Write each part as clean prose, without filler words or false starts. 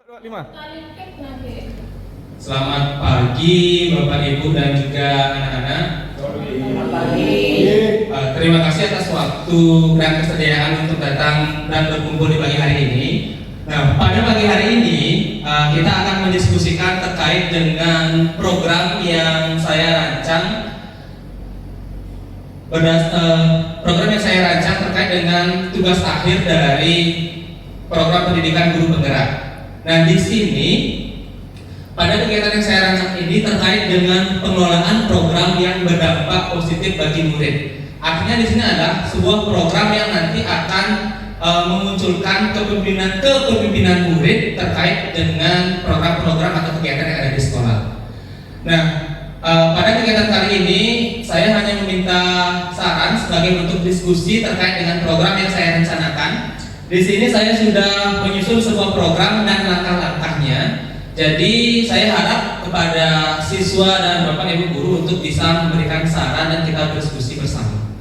25. Selamat pagi Bapak Ibu dan juga anak-anak. Selamat pagi. Terima kasih atas waktu dan kesediaan untuk datang dan berkumpul di pagi hari ini. Nah, pada pagi hari ini kita akan mendiskusikan terkait dengan program yang saya rancang. Program yang saya rancang terkait dengan tugas akhir dari program pendidikan guru penggerak. Nah, di sini pada kegiatan yang saya rancang ini terkait dengan pengelolaan program yang berdampak positif bagi murid. Artinya di sini adalah sebuah program yang nanti akan memunculkan kepemimpinan murid terkait dengan program-program atau kegiatan yang ada di sekolah. Nah, pada kegiatan kali ini saya hanya meminta saran sebagai bentuk diskusi terkait dengan program yang saya rencanakan. Di sini saya sudah menyusun sebuah program dan langkah-langkahnya. Jadi saya harap kepada siswa dan Bapak Ibu guru untuk bisa memberikan saran dan kita berdiskusi bersama.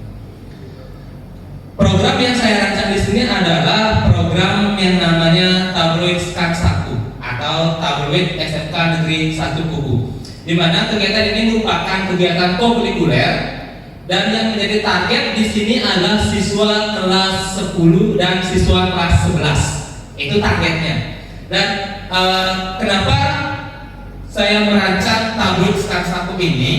Program yang saya rancang di sini adalah program yang namanya Tabloid SKAN 1 atau Tabloid SMK Negeri 1 Kubu. Di mana kegiatan ini merupakan kegiatan kokurikuler dan yang menjadi target di sini adalah siswa kelas 10 dan siswa kelas 11. Itu targetnya. Dan kenapa saya merancang tabloid SKAN 1 ini?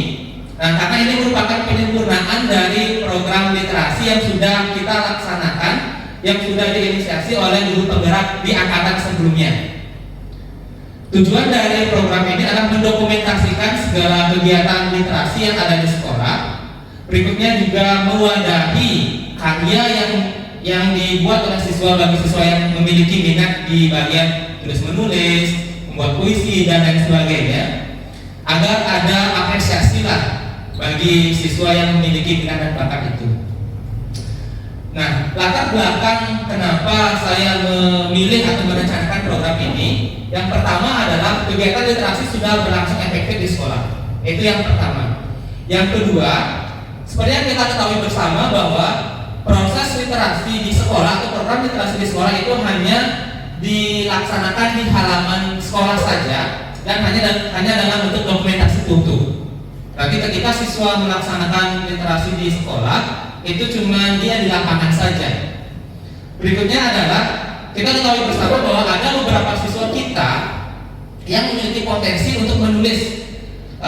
Nah, karena ini merupakan penyempurnaan dari program literasi yang sudah kita laksanakan, yang sudah diinisiasi oleh guru penggerak di angkatan sebelumnya. Tujuan dari program ini adalah mendokumentasikan segala kegiatan literasi yang ada di sekolah. Berikutnya juga mewadahi karya yang dibuat oleh siswa bagi siswa yang memiliki minat di bagian tulis menulis, membuat puisi dan lain sebagainya, agar ada apresiasi lah bagi siswa yang memiliki minat dan bakat itu. Nah, latar belakang kenapa saya memilih atau merencanakan program ini, yang pertama adalah kegiatan literasi sudah berlangsung efektif di sekolah. Itu yang pertama. Yang kedua, seperti yang kita ketahui bersama bahwa proses literasi di sekolah atau program literasi di sekolah itu hanya dilaksanakan di halaman sekolah saja dan hanya dalam bentuk dokumentasi foto. Berarti ketika siswa melaksanakan literasi di sekolah itu cuma dia di lapangan saja. Berikutnya adalah kita ketahui bersama bahwa ada beberapa siswa kita yang memiliki potensi untuk menulis.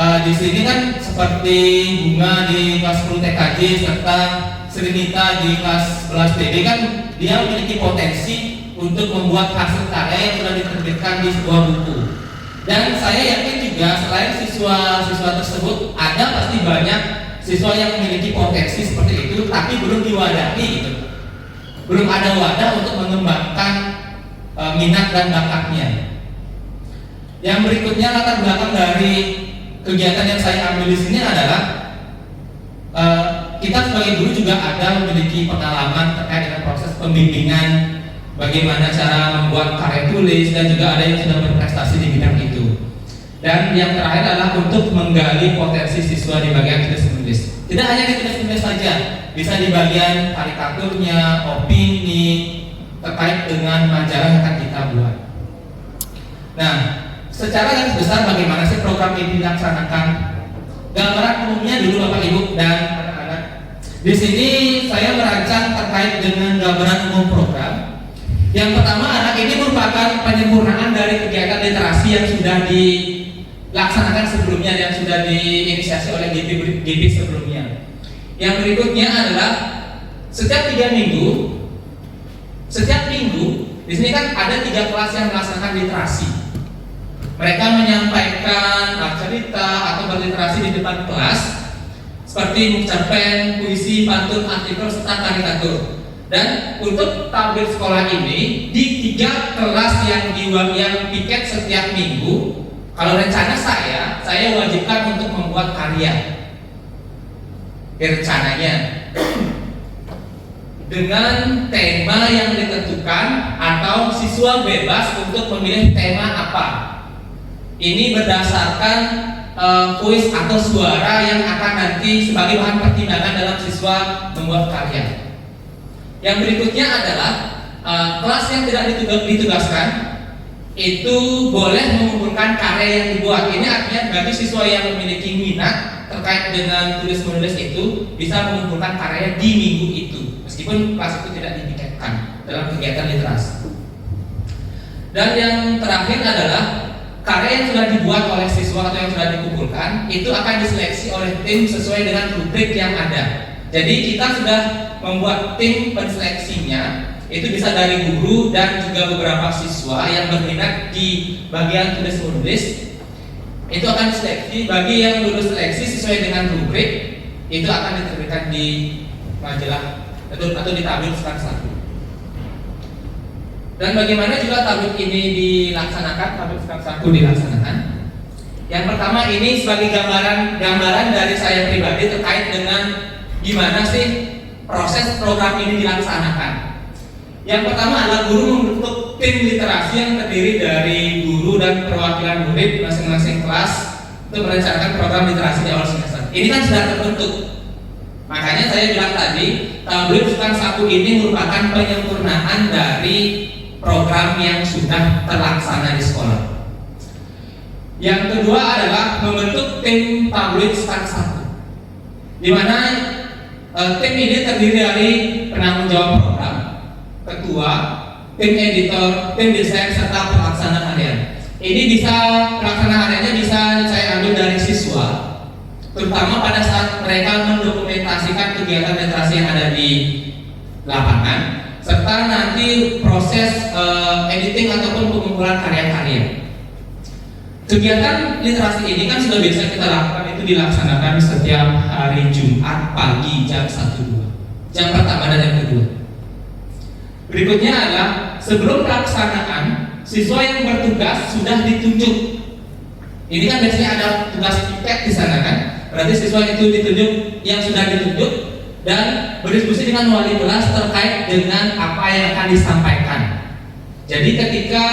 Di sini kan seperti Bunga di kelas 10 TKJ serta Srinita di kelas 11 TD kan dia memiliki potensi untuk membuat hasil karya yang sudah diterbitkan di sebuah buku. Dan saya yakin juga selain siswa-siswa tersebut ada pasti banyak siswa yang memiliki potensi seperti itu tapi belum diwadahi gitu. Belum ada wadah untuk mengembangkan minat dan bakatnya. Yang berikutnya latar belakang dari kegiatan yang saya ambil di sini adalah kita sebagai guru juga ada memiliki pengalaman terkait dengan proses pembimbingan, bagaimana cara membuat karya tulis dan juga ada yang sudah berprestasi di bidang itu. Dan yang terakhir adalah untuk menggali potensi siswa di bagian tulis menulis. Tidak hanya di tulis menulis saja, bisa di bagian karikaturnya, opini terkait dengan majalah yang akan kita buat. Nah, secara garis besar bagaimana sih program ini dilaksanakan? Gambaran umumnya dulu Bapak Ibu dan anak-anak. Di sini saya merancang terkait dengan gambaran umum program. Yang pertama, anak ini merupakan penyempurnaan dari kegiatan literasi yang sudah dilaksanakan sebelumnya, yang sudah diinisiasi oleh GP sebelumnya. Yang berikutnya adalah setiap 3 minggu, di sini kan ada 3 kelas yang melaksanakan literasi. Mereka menyampaikan cerita atau berliterasi di depan kelas seperti cerpen, puisi, pantun, artikel, serta karikatur. Dan untuk tabel sekolah ini di 3 kelas yang piket setiap minggu, kalau rencana saya wajibkan untuk membuat karya. Rencananya dengan tema yang ditentukan atau siswa bebas untuk memilih tema apa. Ini berdasarkan kuis atau suara yang akan nanti sebagai bahan pertimbangan dalam siswa membuat karya. Yang berikutnya adalah kelas yang tidak ditugaskan itu boleh mengumpulkan karya yang dibuat. Ini artinya bagi siswa yang memiliki minat terkait dengan tulis menulis itu bisa mengumpulkan karya di minggu itu, meskipun kelas itu tidak dipikirkan dalam kegiatan literasi. Dan yang terakhir adalah karya yang sudah dibuat oleh siswa atau yang sudah dikumpulkan itu akan diseleksi oleh tim sesuai dengan rubrik yang ada. Jadi kita sudah membuat tim penseleksinya, itu bisa dari guru dan juga beberapa siswa yang berminat di bagian tulis menulis. Itu akan diseleksi, bagi yang lulus seleksi sesuai dengan rubrik itu akan diterbitkan di majalah atau di tabel skala 1. Dan bagaimana juga tabel ini dilaksanakan, tabel skala 1 dilaksanakan. Yang pertama ini sebagai gambaran dari saya pribadi terkait dengan gimana sih proses program ini dilaksanakan. Yang pertama adalah guru membentuk tim literasi yang terdiri dari guru dan perwakilan murid masing-masing kelas untuk merencanakan program literasi di awal semester. Ini kan sudah terbentuk. Makanya saya bilang tadi, tabel skala 1 ini merupakan penyempurnaan dari program yang sudah terlaksana di sekolah. Yang kedua adalah membentuk tim tabloid skala 1, di mana tim ini terdiri dari penanggung jawab program, ketua, tim editor, tim desain serta pelaksana harian. Ini bisa pelaksana hariannya bisa saya ambil dari siswa, terutama pada saat mereka mendokumentasikan kegiatan literasi yang ada di lapangan, serta nanti proses editing ataupun pengumpulan karya-karya. Kegiatan literasi ini kan sudah biasa kita lakukan, itu dilaksanakan setiap hari Jumat pagi jam 1-2. Yang pertama dan yang kedua. Berikutnya adalah sebelum pelaksanaan, siswa yang bertugas sudah ditunjuk. Ini kan biasanya ada tugas piket di sana kan. Berarti siswa itu ditunjuk, yang sudah ditunjuk dan berdiskusi dengan wali kelas terkait dengan apa yang akan disampaikan. Jadi ketika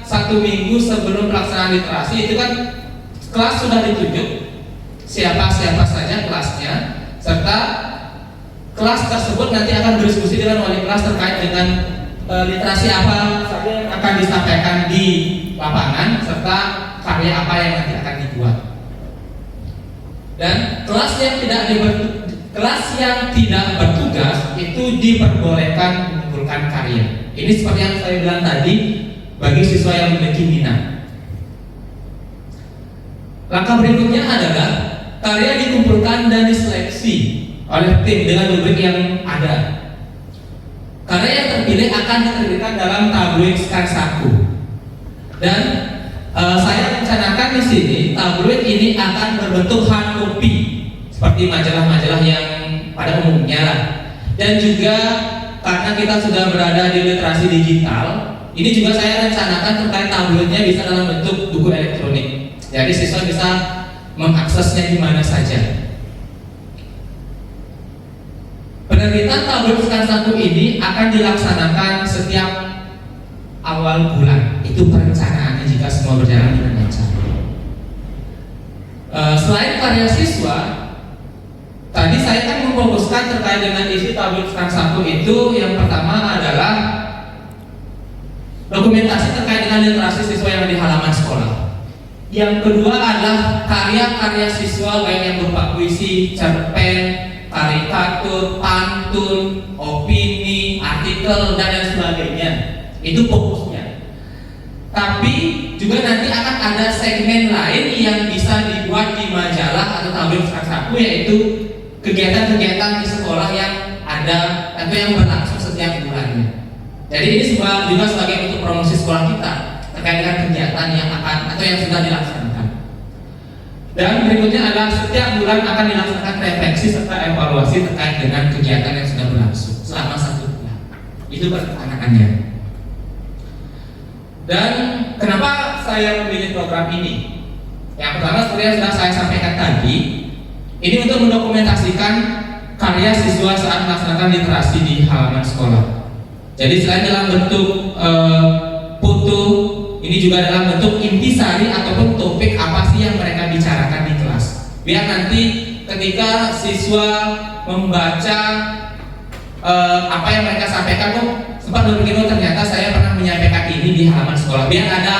1 minggu sebelum pelaksanaan literasi itu kan kelas sudah ditunjuk siapa saja kelasnya, serta kelas tersebut nanti akan berdiskusi dengan wali kelas terkait dengan literasi apa saja yang akan disampaikan di lapangan, serta karya apa yang nanti akan dibuat. Dan kelas yang tidak bertugas itu diperbolehkan mengumpulkan karya. Ini seperti yang saya bilang tadi, bagi siswa yang memiliki minat. Langkah berikutnya adalah karya dikumpulkan dan diseleksi oleh tim dengan rubrik yang ada. Karya yang terpilih akan diterbitkan dalam tabloid skala 1. Dan saya rencanakan di sini tabloid ini akan berbentuk hard copy seperti majalah-majalah yang pada umumnya lah. Dan juga karena kita sudah berada di literasi digital, ini juga saya rencanakan terkait tabloidnya bisa dalam bentuk buku elektronik. Jadi siswa bisa mengaksesnya di mana saja. Penerbitan tabloid skala 1 ini akan dilaksanakan setiap awal bulan. Itu perencanaannya jika semua berjalan dengan lancar. Selain karya siswa, tadi saya kan memfokuskan terkait dengan isi tabloid skala 1 itu. Yang pertama adalah dokumentasi terkait dengan literasi siswa yang di halaman sekolah. Yang kedua adalah karya-karya siswa baik yang berupa puisi, cerpen, karikatur, pantun, opini, artikel dan lain sebagainya. Itu fokusnya. Tapi juga nanti akan ada segmen lain yang bisa dibuat di majalah atau tabloid skala 1, yaitu kegiatan-kegiatan di sekolah yang ada atau yang berlangsung setiap bulannya. Jadi ini juga sebagai bentuk promosi sekolah kita terkait dengan kegiatan yang akan atau yang sudah dilaksanakan. Dan berikutnya adalah setiap bulan akan dilaksanakan refleksi serta evaluasi terkait dengan kegiatan yang sudah berlangsung selama 1 bulan. Itu perencanaannya. Dan kenapa saya memilih program ini? Yang pertama seperti yang sudah saya sampaikan tadi, ini untuk mendokumentasikan karya siswa saat melaksanakan literasi di halaman sekolah. Jadi selain dalam bentuk foto, ini juga dalam bentuk intisari ataupun topik apa sih yang mereka bicarakan di kelas. Biar nanti ketika siswa membaca apa yang mereka sampaikan, sempat berpikir ternyata saya pernah menyampaikan ini di halaman sekolah. Biar ada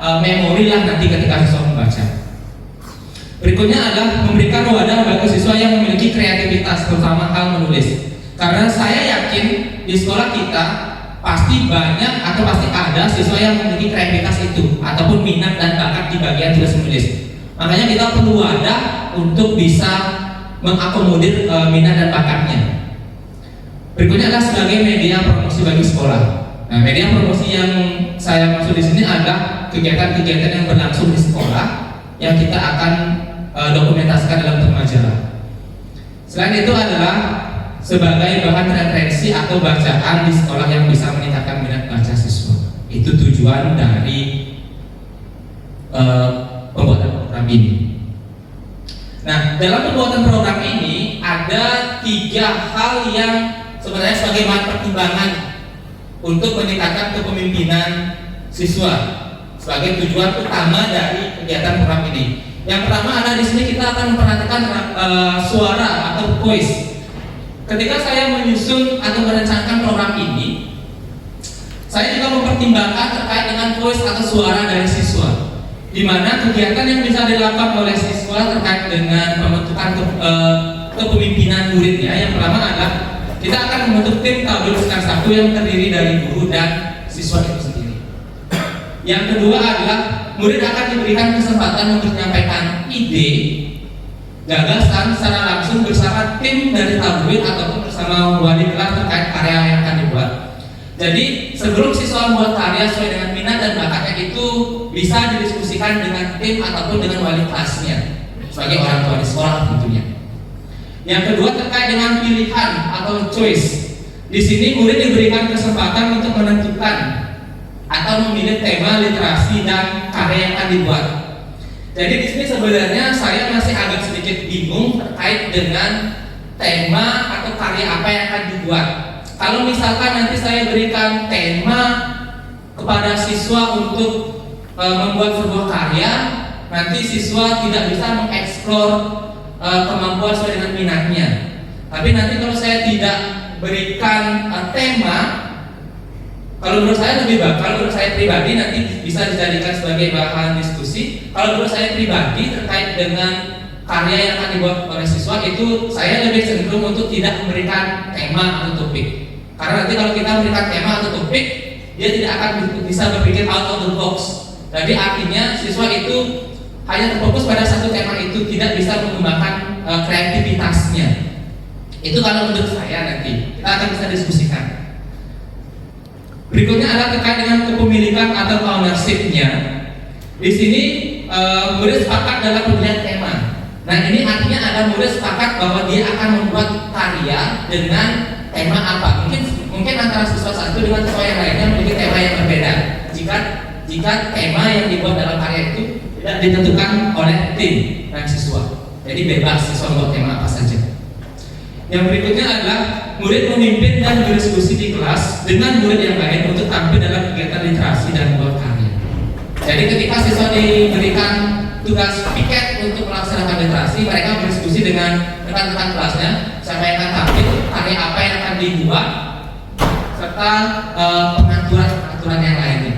memori lah nanti ketika siswa membaca. Berikutnya adalah memberikan wadah bagi siswa yang memiliki kreativitas, terutama hal menulis. Karena saya yakin di sekolah kita pasti banyak atau pasti ada siswa yang memiliki kreativitas itu ataupun minat dan bakat di bagian tulis menulis. Makanya kita perlu wadah untuk bisa mengakomodir minat dan bakatnya. Berikutnya adalah sebagai media promosi bagi sekolah. Nah, media promosi yang saya maksud di sini adalah kegiatan-kegiatan yang berlangsung di sekolah yang kita akan dokumentasikan dalam bentuk majalah. Selain itu adalah sebagai bahan referensi atau bacaan di sekolah yang bisa meningkatkan minat baca siswa. Itu tujuan dari pembuatan program ini. Nah, dalam pembuatan program ini ada 3 hal yang sebenarnya sebagai bahan pertimbangan untuk meningkatkan kepemimpinan siswa sebagai tujuan utama dari kegiatan program ini. Yang pertama adalah di sini kita akan memperhatikan suara atau voice. Ketika saya menyusun atau merencanakan program ini, saya juga mempertimbangkan terkait dengan voice atau suara dari siswa, di mana kegiatan yang bisa dilakukan oleh siswa terkait dengan pembentukan kepemimpinan muridnya. Yang pertama adalah kita akan membentuk tim tabloid skala 1 yang terdiri dari guru dan siswa itu sendiri. Yang kedua adalah murid akan diberikan kesempatan untuk menyampaikan ide, gagasan secara langsung bersama tim dari tabloid ataupun bersama wali kelas terkait karya yang akan dibuat. Jadi sebelum siswa membuat karya sesuai dengan minat dan bakatnya itu bisa didiskusikan dengan tim ataupun dengan wali kelasnya sebagai orang tua di sekolah tentunya. Yang kedua terkait dengan pilihan atau choice. Di sini murid diberikan kesempatan untuk menentukan atau memilih tema literasi dan karya yang akan dibuat. Jadi di sini sebenarnya saya masih agak sedikit bingung terkait dengan tema atau karya apa yang akan dibuat. Kalau misalkan nanti saya berikan tema kepada siswa untuk membuat sebuah karya, nanti siswa tidak bisa mengeksplor kemampuan sesuai dengan minatnya. Tapi nanti kalau saya tidak berikan tema, kalau menurut saya lebih baik, kalau menurut saya pribadi nanti bisa dijadikan sebagai bahan diskusi. Kalau menurut saya pribadi terkait dengan karya yang akan dibuat oleh siswa itu saya lebih cenderung untuk tidak memberikan tema atau topik. Karena nanti kalau kita memberikan tema atau topik, dia tidak akan bisa berpikir out of the box. Jadi artinya siswa itu hanya terfokus pada satu tema itu, tidak bisa mengembangkan kreativitasnya. Itu kalau menurut saya nanti kita akan bisa diskusikan. Berikutnya adalah terkait dengan kepemilikan atau ownership-nya. Di sini murid sepakat dalam pemilihan tema. Nah ini artinya ada murid sepakat bahwa dia akan membuat karya dengan tema apa. Mungkin antara siswa satu dengan siswa yang lainnya memiliki tema yang berbeda. Jika tema yang dibuat dalam karya itu tidak ditentukan oleh tim dan siswa, jadi bebas siswa membuat tema apa saja. Yang berikutnya adalah murid memimpin dan berdiskusi di kelas dengan murid yang lain untuk tampil dalam kegiatan literasi dan membuat karya. Jadi ketika siswa diberikan tugas piket untuk melaksanakan literasi, mereka berdiskusi dengan rekan-rekan kelasnya siapa yang akan tampil, karya apa yang akan dibuat, serta pengaturan yang lainnya.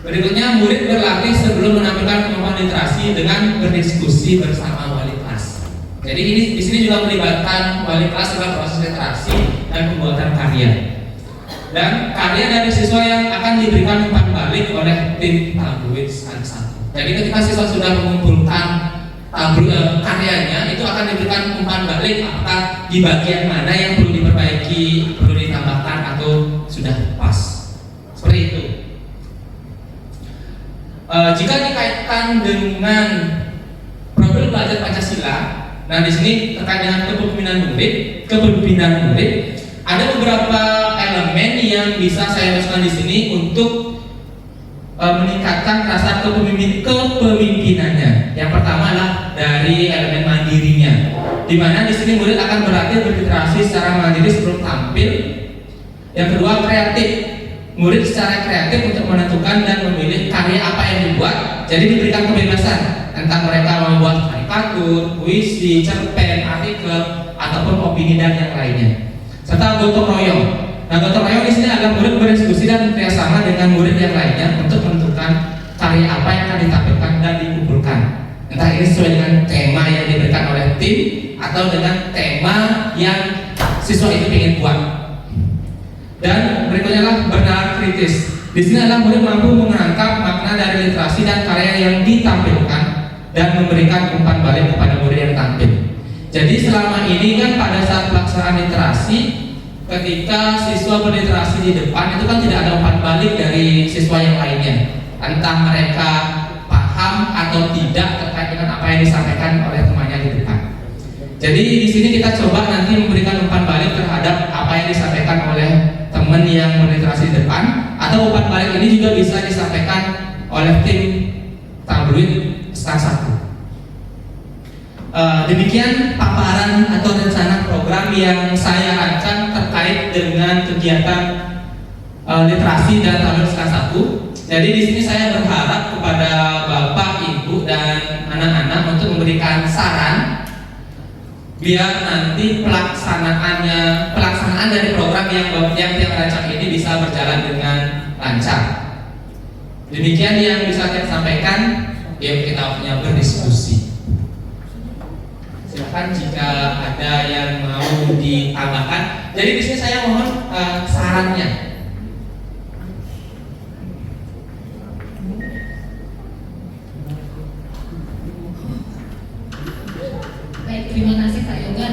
Berikutnya murid berlatih sebelum menampilkan kemampuan literasi dengan berdiskusi bersama wali kelas. Jadi ini di sini juga melibatkan wali kelas dalam proses literasi dan pembuatan karya. Dan karya dari siswa yang akan diberikan umpan balik oleh tim tabloid skala 1. Jadi ketika siswa sudah mengumpulkan karyanya, itu akan diberikan umpan balik apakah di bagian mana yang perlu diperbaiki, perlu ditambahkan atau sudah pas. Seperti itu. Jika dikaitkan dengan profil belajar Pancasila, nah di sini terkait dengan kepemimpinan murid, ada beberapa elemen yang bisa saya masukkan di sini untuk meningkatkan rasa kepemimpinannya. Yang pertama adalah dari elemen mandirinya, di mana di sini murid akan berlatih berliterasi secara mandiri sebelum tampil. Yang kedua, kreatif. Murid secara kreatif untuk menentukan dan memilih karya apa yang dibuat. Jadi diberikan kebebasan tentang mereka membuat karikatur, puisi, cerpen, artikel, ataupun opini dan yang lainnya. Serta gotong royong. Nah, gotong royong di sini adalah murid berdiskusi dan bekerjasama dengan murid yang lainnya untuk menentukan karya apa yang akan ditampilkan dan dikumpulkan. Entah ini sesuai dengan tema yang diberikan oleh tim atau dengan tema yang siswa itu ingin buat. Dan berikutnya adalah bernalar kritis. Di sini adalah murid mampu menangkap makna dari literasi dan karya yang ditampilkan dan memberikan umpan balik kepada murid yang tampil. Jadi selama ini kan pada saat pelaksanaan literasi, ketika siswa berliterasi di depan itu kan tidak ada umpan balik dari siswa yang lainnya. Entah mereka paham atau tidak terkait dengan apa yang disampaikan oleh temannya di depan. Jadi di sini kita coba nanti memberikan umpan balik terhadap apa yang disampaikan oleh teman yang berliterasi di depan, atau umpan balik ini juga bisa disampaikan oleh tim tabloid SKAK 1. Demikian paparan atau rencana program yang saya rancang terkait dengan kegiatan literasi dan tabloid SKAK 1. Jadi di sini saya berharap kepada Bapak, Ibu, dan anak-anak untuk memberikan saran biar nanti pelaksanaan dari program yang rancang ini bisa berjalan dengan lancar. Demikian yang bisa saya sampaikan. Yuk kita waktunya berdiskusi. Silakan jika ada yang mau ditambahkan. Jadi di sini saya mohon sarannya. Terima kasih Pak Yoga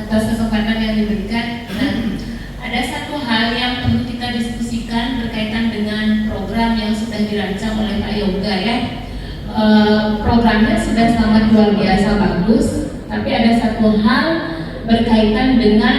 atas kesempatan yang diberikan. Dan ada satu hal yang perlu kita diskusikan berkaitan dengan program yang sudah dirancang oleh Pak Yoga ya. Programnya sudah sangat luar biasa bagus, tapi ada satu hal berkaitan dengan,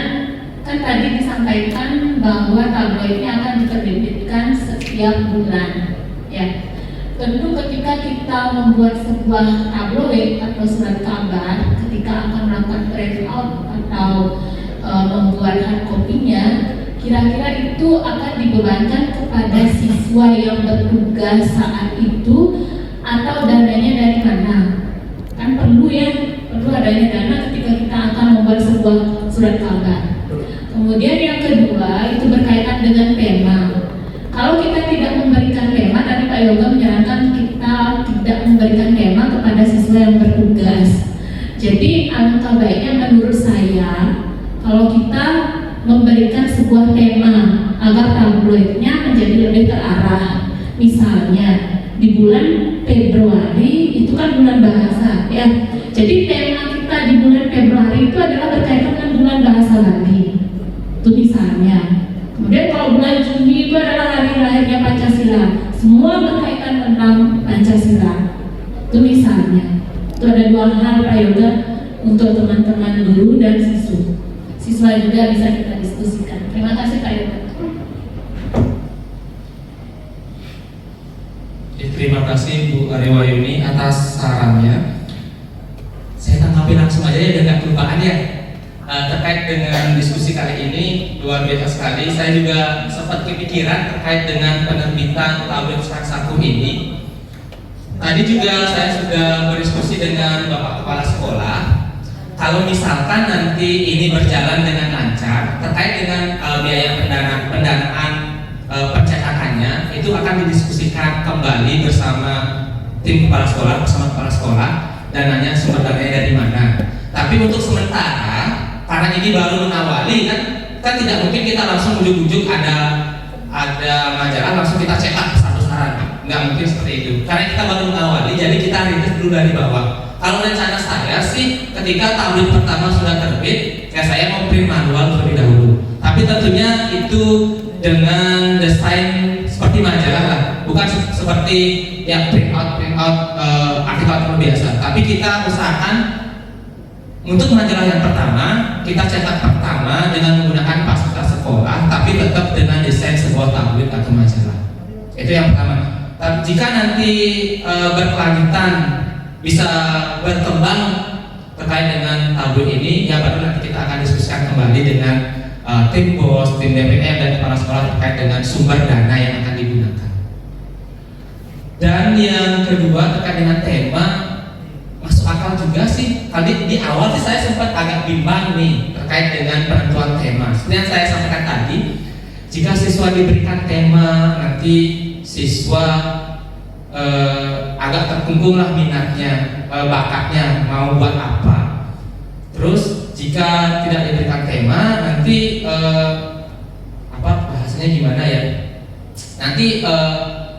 kan tadi disampaikan bahwa tabloidnya akan diterbitkan setiap bulan ya. Tentu ketika kita membuat sebuah tabloid atau surat kabar, ketika akan melakukan print out atau membuat hard copy-nya, kira-kira itu akan dibebankan kepada siswa yang bertugas saat itu, atau dananya dari mana? Kan perlu adanya dana ketika kita akan membuat sebuah surat kabar. Kemudian yang kedua itu berkaitan dengan tema. Kalau kita tidak memberikan tema, tadi Pak Yoga menyarankan kita tidak memberikan tema kepada siswa yang bertugas. Jadi alangkah baiknya menurut saya kalau kita memberikan sebuah tema agar tabloidnya menjadi lebih terarah. Misalnya di bulan Februari itu kan bulan bahasa ya. Jadi tema kita di bulan Februari itu adalah berkaitan dengan bulan bahasa Bali. Itu misalnya. Kemudian kalau bulan Juni itu adalah hari lahirnya Pancasila, semua berkaitan tentang Pancasila. Itu misalnya. Itu ada dua hal Pak Yoga untuk teman-teman guru dan siswa. Siswa juga bisa kita diskusikan. Terima kasih Pak Yoga. Terima kasih Bu Ariwayuni atas sarannya. Saya tanggapi langsung aja ya biar nggak kelupaan ya. Terkait dengan diskusi kali ini luar biasa sekali. Saya juga sempat kepikiran terkait dengan penerbitan tabloid SKAK 1 ini. Tadi juga saya sudah berdiskusi dengan Bapak Kepala Sekolah. Kalau misalkan nanti ini berjalan dengan lancar, terkait dengan biaya pendanaan pencetakannya, itu akan didiskusikan kembali bersama tim kepala sekolah, bersama kepala sekolah, dananya sumber dananya dari mana. Tapi untuk sementara, karena ini baru mengawali kan tidak mungkin kita langsung ujuk-ujuk ada majalah langsung kita cetak 100 halaman, nggak mungkin seperti itu. Karena kita baru mengawali, jadi kita rintis dulu dari bawah. Kalau rencana saya sih, ketika tabloid pertama sudah terbit, ya saya mau print manual terlebih dahulu. Tapi tentunya itu dengan desain seperti majalah lah, bukan seperti yang print out artikel biasa. Tapi kita usahakan untuk majalah yang pertama, kita cetak pertama dengan menggunakan fasilitas sekolah, tapi tetap dengan desain sebuah tabloid atau majalah. Itu yang pertama. Tapi jika nanti berkelanjutan bisa berkembang terkait dengan tabloid ini, ya baru nanti kita akan diskusikan kembali dengan tim BOS, tim DPR dan kepala sekolah terkait dengan sumber dana yang akan digunakan. Dan yang kedua terkait dengan tema, masuk akal juga sih. Tadi di awal sih saya sempat agak bimbang nih terkait dengan penentuan tema. Seperti yang saya sampaikan tadi, Jika siswa diberikan tema, nanti siswa agak terkungkung lah minatnya, bakatnya mau buat apa. Terus jika tidak diberikan tema, nanti bahasanya gimana ya? Nanti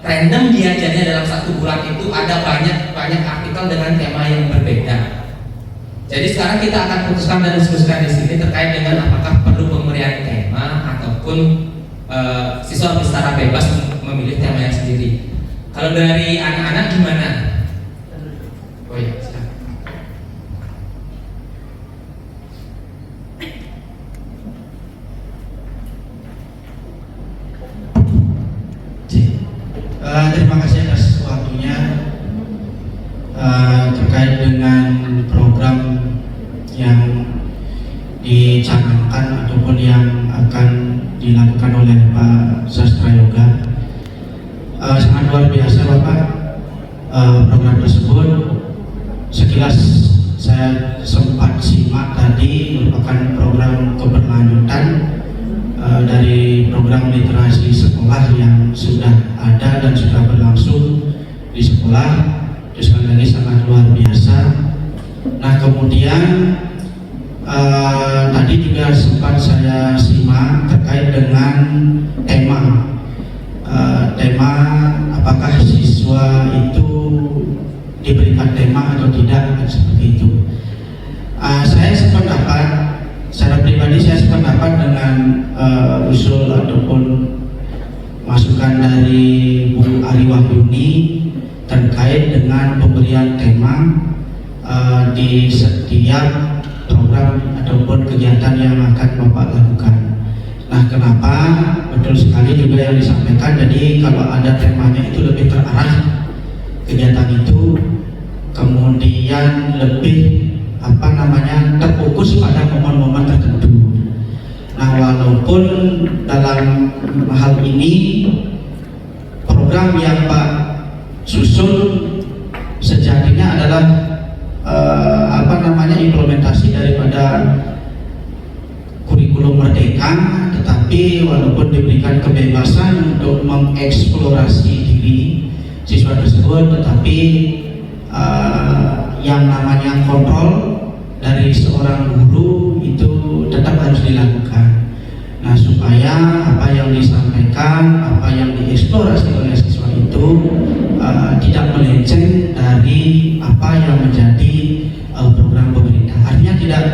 random diajarnya dalam 1 bulan itu ada banyak artikel dengan tema yang berbeda. Jadi sekarang kita akan putuskan dan diskusikan di sini terkait dengan apakah perlu pemberian tema ataupun siswa secara bebas memilih temanya sendiri. Kalau dari anak-anak gimana? Oh ya, silakan. Terima kasih atas waktunya. Terkait dengan program yang dicanangkan ataupun yang akan dilakukan oleh Pak Sastra Yoga, sangat luar biasa Bapak. Program tersebut sekilas saya sempat simak tadi, merupakan program keberlanjutan dari program literasi sekolah yang sudah ada dan sudah berlangsung di sekolah. Itu sekali lagi sangat luar biasa. Nah kemudian tadi juga sempat saya simak terkait dengan tema apakah siswa itu diberikan tema atau tidak, seperti itu. Saya sependapat, secara pribadi saya sependapat dengan usul ataupun masukan dari Bu Ari Wahyuni terkait dengan pemberian tema di setiap program ataupun kegiatan yang akan Bapak lakukan. Nah, kenapa? Betul sekali juga yang disampaikan. Jadi kalau ada temanya itu lebih terarah kegiatan itu, kemudian lebih terfokus pada momen-momen tertentu. Nah, walaupun dalam hal ini program yang Pak susun sejatinya adalah implementasi daripada kurikulum merdeka, tetapi walaupun diberikan kebebasan untuk mengeksplorasi diri siswa tersebut, tetapi yang namanya kontrol dari seorang guru itu tetap harus dilakukan. Nah, supaya apa yang disampaikan, apa yang dieksplorasi oleh siswa itu tidak melenceng dari apa yang menjadi program pemerintah. Artinya tidak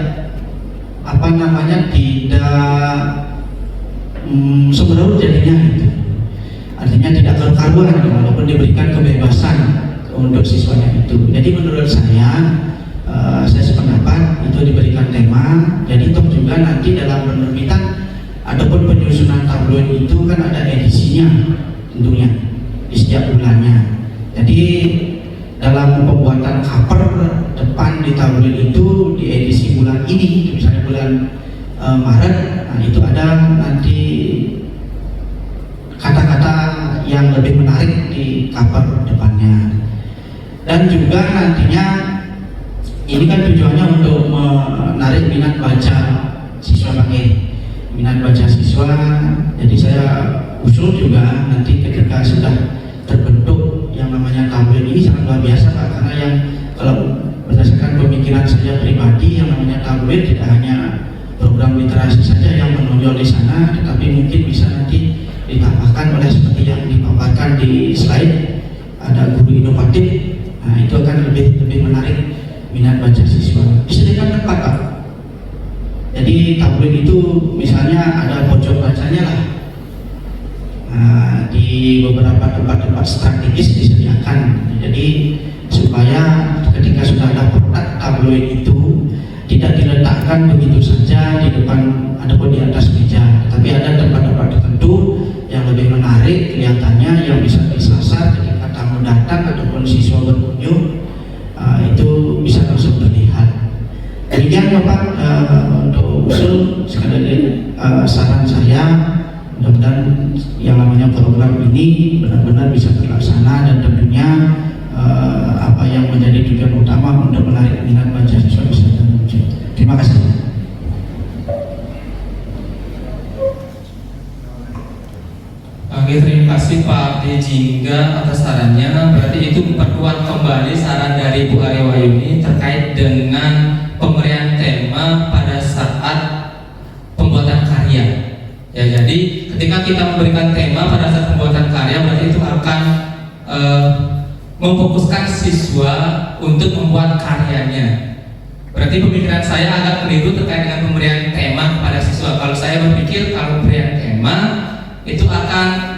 sembrono jadinya itu. Artinya tidak berkaruan walaupun diberikan kebebasan untuk siswanya itu. Jadi menurut saya sependapat itu diberikan tema. Jadi toh juga nanti dalam penerbitan ataupun penyusunan tabloid itu kan ada edisinya tentunya di setiap bulannya. Jadi dalam pembuatan cover depan di tabloid itu di edisi bulan ini, misalnya bulan Maret, nah itu ada nanti kata-kata yang lebih menarik di cover depannya. Dan juga nantinya ini kan tujuannya untuk menarik minat baca siswa minat baca siswa. Jadi saya usul juga nanti ketika sudah terbentuk yang namanya tabloid ini sangat luar biasa Pak, karena yang kalau berdasarkan pemikiran saya pribadi, yang namanya tabloid tidak hanya program literasi saja yang menonjol di sana, tetapi mungkin bisa nanti ditambahkan oleh seperti yang dipaparkan di slide, ada guru inovatif. Nah, itu akan lebih menarik minat baca siswa. Disediakan tempat Pak. Jadi tabloid itu misalnya ada pojok bacanya lah. Nah, di beberapa tempat-tempat strategis disediakan. Jadi supaya ketika sudah ada produk tabloid itu tidak diletakkan begitu saja di depan ataupun di atas meja, tapi ada tempat-tempat tertentu yang lebih menarik kelihatannya, yang bisa disasar ketika tamu datang ataupun siswa berkunjung, itu bisa langsung terlihat. Demikian Bapak untuk usul. Sekali lagi saran saya, mudah-mudahan yang namanya program ini benar-benar bisa terlaksana dan tentunya apa yang menjadi tujuan utama untuk menarik minat baca siswa bisa terwujud. Terima kasih. Oke, terima kasih Pak Dejingga atas sarannya. Berarti itu memperkuat kembali saran dari Bu Arya Wayuni terkait dengan pemberian tema pada saat pembuatan karya. Ya, jadi ketika kita memberikan tema pada saat pembuatan karya, berarti itu akan memfokuskan siswa untuk membuat karyanya. Berarti pemikiran saya agak keliru terkait dengan pemberian tema kepada siswa. Kalau saya berpikir kalau pemberian tema itu akan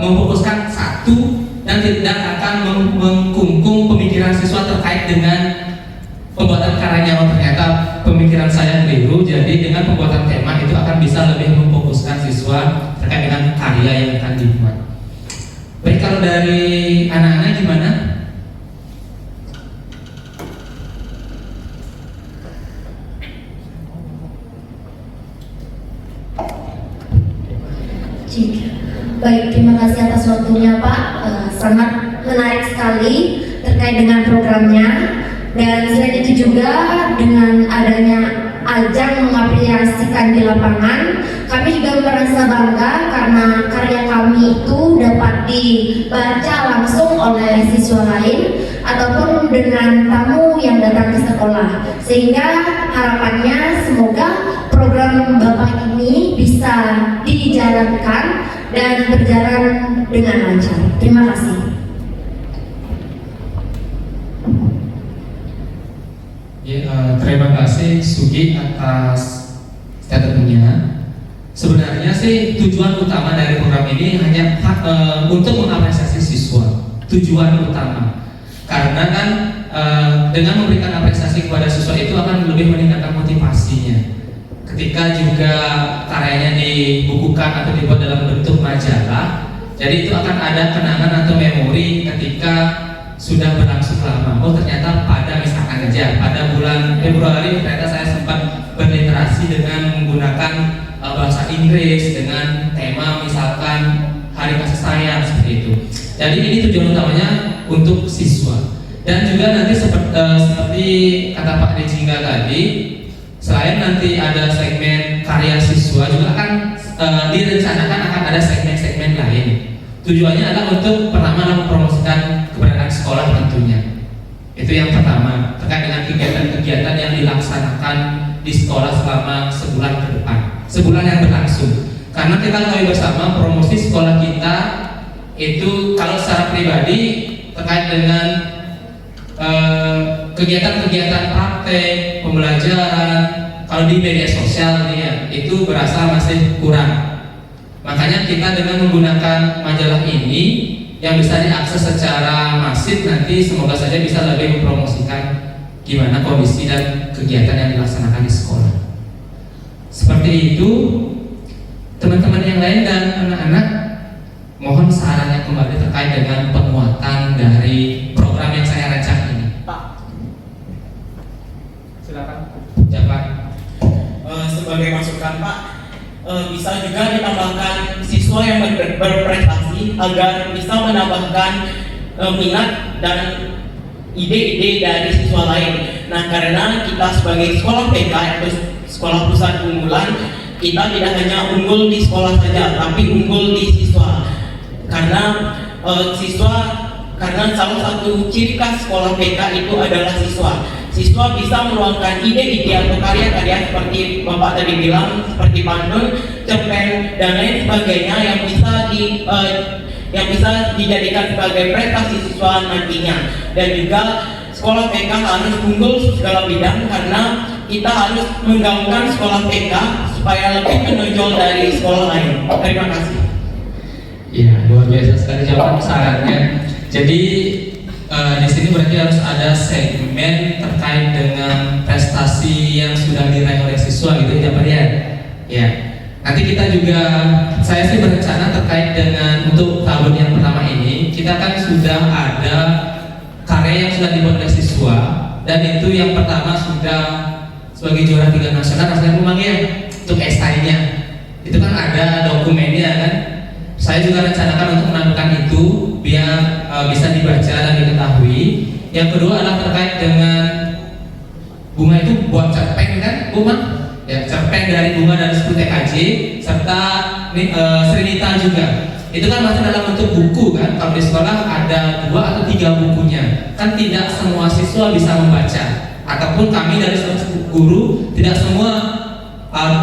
memfokuskan satu dan tidak akan mengkungkung pemikiran siswa terkait dengan pembuatan karyanya. Ternyata pemikiran saya keliru. Jadi dengan pembuatan tema itu akan bisa lebih memfokuskan siswa terkait dengan karya yang akan dibuat. Baik, kalau dari anak-anak gimana? Baik, terima kasih atas waktunya Pak. Sangat menarik sekali terkait dengan programnya. Dan selain itu juga dengan adanya ajang mengapresiasikan di lapangan, kami juga merasa bangga karena karya kami itu dapat dibaca langsung oleh siswa lain ataupun dengan tamu yang datang ke sekolah. Sehingga harapannya semoga program Bapak ini bisa dijalankan dan berjalan dengan lancar. Terima kasih. Ya, terima kasih Sugi atas statementnya. Sebenarnya sih tujuan utama dari program ini hanya untuk mengapresiasi siswa. Tujuan utama, karena kan dengan memberikan apresiasi kepada siswa itu akan lebih meningkatkan motivasinya. Ketika juga karyanya dibukukan atau dibuat dalam bentuk majalah, jadi itu akan ada kenangan atau memori ketika sudah berlangsung lama. Oh, ternyata pada misalkan aja pada bulan Februari ternyata saya sempat berliterasi dengan menggunakan bahasa Inggris dengan tema misalkan Hari Kasih Sayang, seperti itu. Jadi ini tujuan utamanya untuk siswa. Dan juga nanti seperti kata Pak Dejingga tadi, selain nanti ada segmen karya siswa, juga akan direncanakan akan ada segmen-segmen lain. Tujuannya adalah untuk pertama mempromosikan keberadaan sekolah tentunya. Itu yang pertama, terkait dengan kegiatan-kegiatan yang dilaksanakan di sekolah selama sebulan ke depan, sebulan yang berlangsung. Karena kita tahu bersama promosi sekolah kita itu kalau secara pribadi terkait dengan kegiatan-kegiatan praktek, pembelajaran, kalau di media sosial ya, itu berasa masih kurang. Makanya kita dengan menggunakan majalah ini yang bisa diakses secara masif, nanti semoga saja bisa lebih mempromosikan gimana kondisi dan kegiatan yang dilaksanakan di sekolah. Seperti itu, teman-teman yang lain dan anak-anak, mohon sarannya kembali terkait dengan penguatan dari program yang saya rancang ini. Pak, Silakan. Jawaban. Sebagai masukan Pak, bisa juga ditambahkan siswa yang berprestasi agar bisa menambahkan minat dan ide-ide dari siswa lain. Nah, karena kita sebagai sekolah PK atau sekolah pusat unggulan, kita tidak hanya unggul di sekolah saja, tapi unggul di siswa. Karena karena salah satu ciri khas sekolah PK itu adalah siswa. Siswa bisa meluangkan ide-ide atau karya-karya seperti Bapak tadi bilang, seperti pantun, cerpen, dan lain sebagainya yang bisa dijadikan sebagai prestasi siswa nantinya. Dan juga sekolah PK harus unggul segala bidang karena kita harus menggaungkan sekolah PK supaya lebih menonjol dari sekolah lain. Terima kasih. Ya, luar biasa sekali jawaban sarannya. Jadi di sini berarti harus ada segmen terkait dengan prestasi yang sudah diraih oleh siswa, gitu ya Pak Rian. Ya. Nanti kita juga, saya sih berencana terkait dengan untuk tahun yang pertama ini, kita kan sudah ada karya yang sudah dibuat oleh siswa, dan itu yang pertama sudah sebagai juara 3 nasional, rasanya memang ya untuk esainya itu kan ada dokumennya kan. Saya juga rencanakan untuk menampilkan itu biar bisa dibaca dan diketahui. Yang kedua adalah terkait dengan bunga itu buat cerpen kan, bunga ya, cerpen dari bunga dan 10 TKJ serta Srinita juga. itu kan masih dalam bentuk buku kan. Kalau di sekolah ada 2 atau 3 bukunya, kan tidak semua siswa bisa membaca, ataupun kami dari guru tidak semua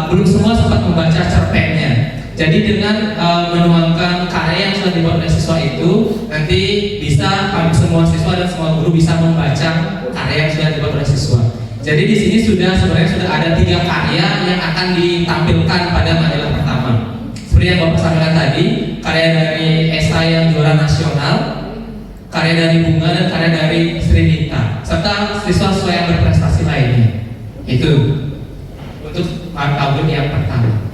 belum semua sempat membaca cerpennya. Jadi dengan menuangkan karya yang sudah dibuat oleh siswa itu, nanti bisa kami semua siswa dan semua guru bisa membaca karya yang sudah dibuat oleh siswa. Jadi di sini sebenarnya sudah ada 3 karya yang akan ditampilkan pada majalah pertama. Seperti yang Bapak sampaikan tadi, karya dari Esa yang juara nasional, karya dari Bunga, dan karya dari Sri Nita, serta siswa-siswa yang berprestasi lainnya. Itu untuk tabloid yang pertama.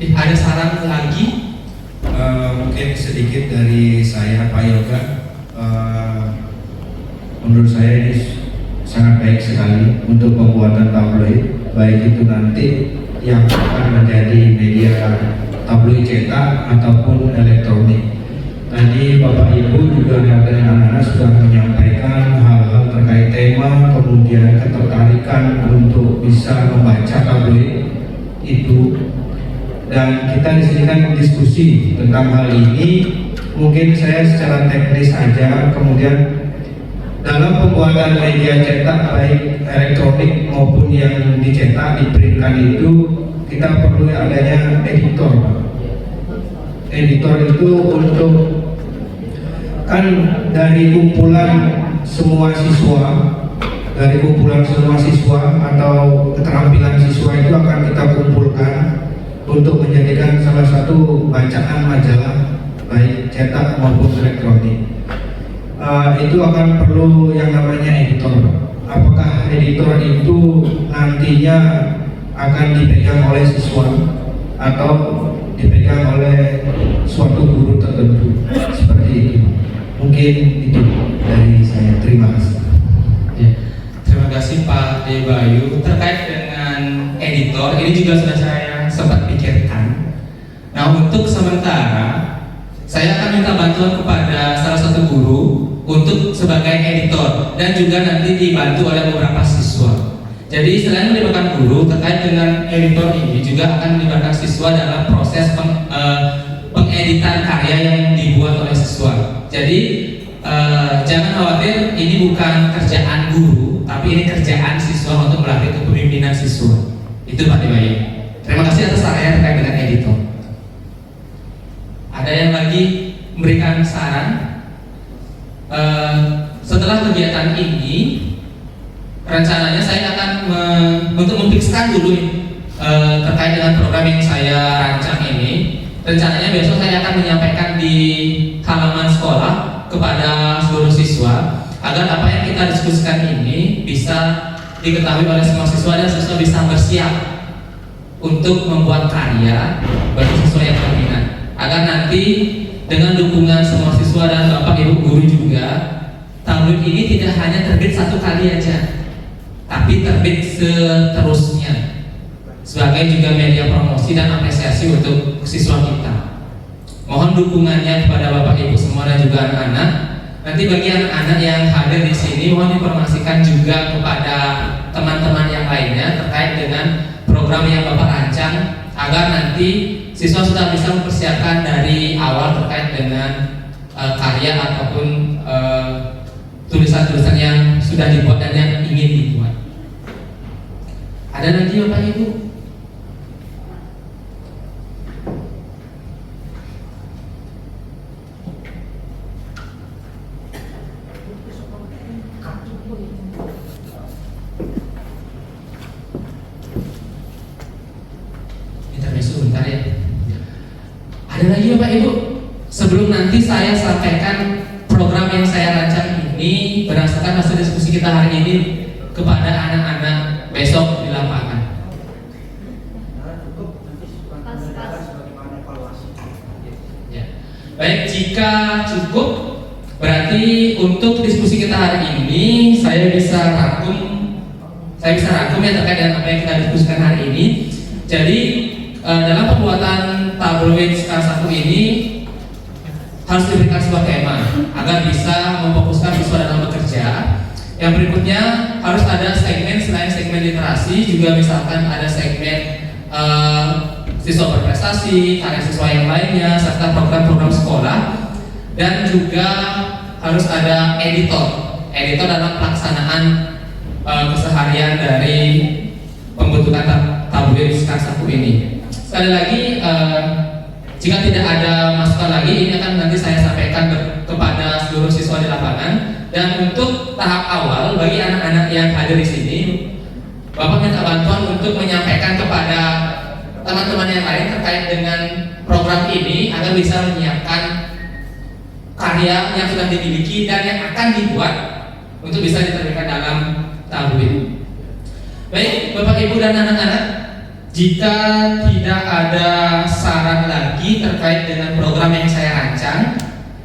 Ada saran lagi? Mungkin sedikit dari saya, Pak Yoga. Menurut saya ini sangat baik sekali untuk pembuatan tabloid, baik itu nanti yang akan menjadi media tabloid cetak ataupun elektronik. Tadi Bapak Ibu juga dan anak-anak sudah menyampaikan hal-hal terkait tema, kemudian ketertarikan untuk bisa membaca tabloid itu. Dan kita di sini kan diskusi tentang hal ini. Mungkin saya secara teknis saja, kemudian dalam pembuatan media cetak baik elektronik maupun yang dicetak diprintkan itu kita perlu adanya editor. Editor itu untuk kan dari kumpulan semua siswa, atau keterampilan siswa itu akan kita kumpulkan untuk menjadikan salah satu bacaan majalah baik cetak maupun elektronik. Itu akan perlu yang namanya editor. Apakah editor itu nantinya akan dipegang oleh siswa atau dipegang oleh suatu guru tertentu, seperti itu? Mungkin itu dari saya. Terima kasih. Ya, terima kasih Pak Debayu. Terkait dengan editor, ini juga sudah saya sempat pikirkan. Nah, untuk sementara saya akan minta bantuan kepada salah satu guru untuk sebagai editor, dan juga nanti dibantu oleh beberapa siswa. Jadi selain melibatkan guru, terkait dengan editor ini juga akan melibatkan siswa dalam proses pengeditan karya yang dibuat oleh siswa. Jadi jangan khawatir, ini bukan kerjaan guru, tapi ini kerjaan siswa untuk melatih kepemimpinan siswa. Itu Pak Debayu. Terima kasih atas sarannya terkait dengan editor. Ada yang lagi memberikan saran? Setelah kegiatan ini, rencananya saya akan untuk memfikskan dulu terkait dengan program yang saya rancang ini. Rencananya besok saya akan menyampaikan di halaman sekolah kepada seluruh siswa, agar apa yang kita diskusikan ini bisa diketahui oleh semua siswa dan siswa bisa bersiap untuk membuat karya bagi siswa yang berminat, agar nanti dengan dukungan semua siswa dan Bapak Ibu guru juga, tabloid ini tidak hanya terbit 1 kali aja, tapi terbit seterusnya sebagai juga media promosi dan apresiasi untuk siswa kita. Mohon dukungannya kepada Bapak Ibu semua dan juga anak-anak. Nanti bagi anak-anak yang hadir di sini, mohon informasikan juga kepada teman-teman yang lainnya terkait dengan program yang Bapak rancang, agar nanti siswa sudah bisa mempersiapkan dari awal terkait dengan karya ataupun tulisan-tulisan yang sudah dibuat dan yang ingin dibuat. Ada lagi Bapak Ibu? Sebentar ya. Ada lagi Bapak Ibu? Sebelum nanti saya sampaikan program yang saya rancang ini berdasarkan hasil diskusi kita hari ini kepada anak-anak besok di lapangan. Ya. Baik, jika cukup, berarti untuk diskusi kita hari ini saya bisa rangkum ya terkait dengan apa yang kita diskusikan hari ini. Jadi dalam pembuatan tabloid skala 1 ini harus diberikan sebuah tema agar bisa memfokuskan siswa dalam bekerja. Yang berikutnya harus ada segmen selain segmen literasi, juga misalkan ada segmen siswa berprestasi, karya siswa yang lainnya, serta program-program sekolah. Dan juga harus ada editor dalam pelaksanaan keseharian dari pembentukan tabloid kelas 1 ini. Sekali lagi, jika tidak ada masukan lagi, ini akan nanti saya sampaikan kepada seluruh siswa di lapangan. Dan untuk tahap awal bagi anak-anak yang hadir di sini, Bapak minta bantuan untuk menyampaikan kepada teman-teman yang lain terkait dengan program ini agar bisa menyiapkan karya yang sudah dimiliki dan yang akan dibuat untuk bisa diterbitkan dalam tabloid. Baik, Bapak Ibu dan anak-anak, jika tidak ada saran lagi terkait dengan program yang saya rancang,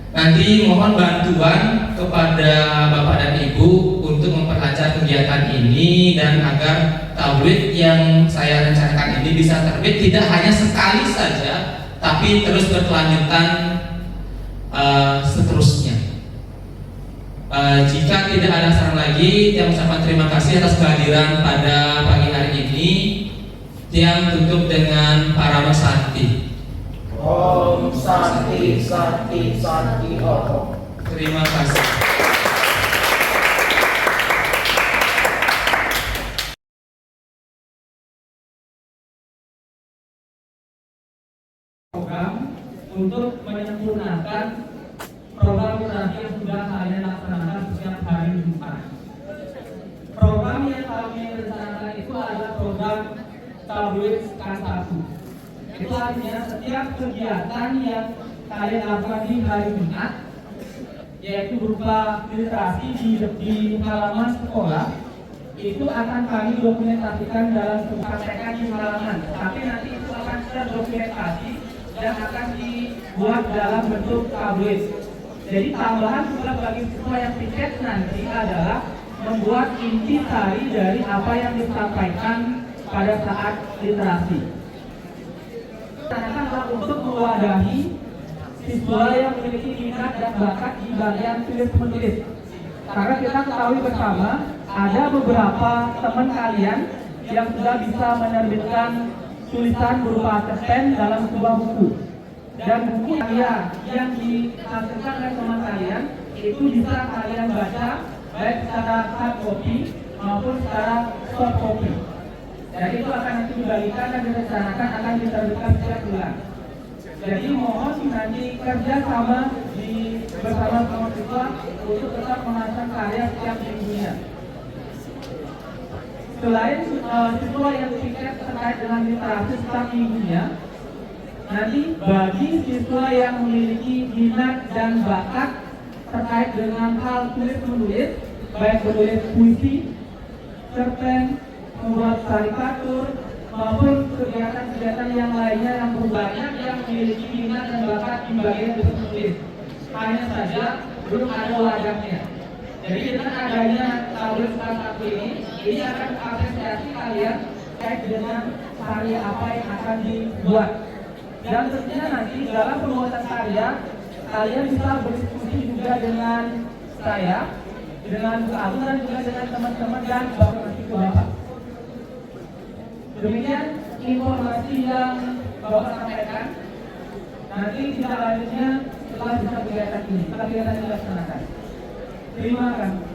nanti mohon bantuan kepada Bapak dan Ibu untuk memperlancar kegiatan ini dan agar tabloid yang saya rencanakan ini bisa terbit tidak hanya sekali saja, tapi terus berkelanjutan seterusnya. Jika tidak ada saran lagi, Tiang ucapkan terima kasih atas kehadiran pada pagi hari ini. Tiang tutup dengan Parama Santi. Om Santi Santi Santi Om. Terima kasih. Program untuk menyempurnakan program literasi yang sudah kalian laksanakan setiap hari Jumat. Program yang kami rencanakan itu adalah program tabloid kelas 1. Itu artinya setiap kegiatan yang kalian lakukan di hari Jumat, yaitu berupa literasi di halaman sekolah, itu akan kami dokumentasikan dalam praktekan di halaman. Tapi nanti itu akan terdokumentasi dan akan dibuat dalam bentuk tabloid. Jadi tambahan tugas bagi siswa yang piket nanti adalah membuat intisari dari apa yang disampaikan pada saat literasi. Adalah untuk mewadahi siswa yang memiliki minat dan bakat di bagian tulis menulis. Karena kita ketahui bersama ada beberapa teman kalian yang sudah bisa menerbitkan tulisan berupa cerpen dalam sebuah buku. Dan buku karya yang dihasilkan oleh teman kalian itu bisa kalian baca baik secara hard copy maupun secara soft copy. Jadi itu akan nanti dibagikan dan direncanakan akan diterbitkan setiap bulan. Jadi mohon nanti kerja sama bersama teman siswa untuk tetap menghasilkan karya setiap minggunya. Selain siswa yang piket terkait dengan literasi setiap minggunya, nanti bagi siswa yang memiliki minat dan bakat terkait dengan hal tulis menulis, baik menulis puisi, cerpen, membuat karikatur maupun kegiatan-kegiatan yang lainnya yang banyak yang memiliki minat dan bakat di bagian tulis menulis. Hanya saja belum ada wadahnya. Jadi dengan adanya tabloid kelas 1 ini akan mengapresiasi kalian terkait dengan karya apa yang akan dibuat. Dan tentunya nanti dalam pembuatan karya kalian bisa berdiskusi juga dengan saya, dengan Bu Agung dan juga dengan teman-teman dan Bapak. Demikian informasi yang Bapak sampaikan. Nanti tindak lanjutnya setelah bisa kegiatan ini, setelah kegiatan ini dilaksanakan. Terima kasih.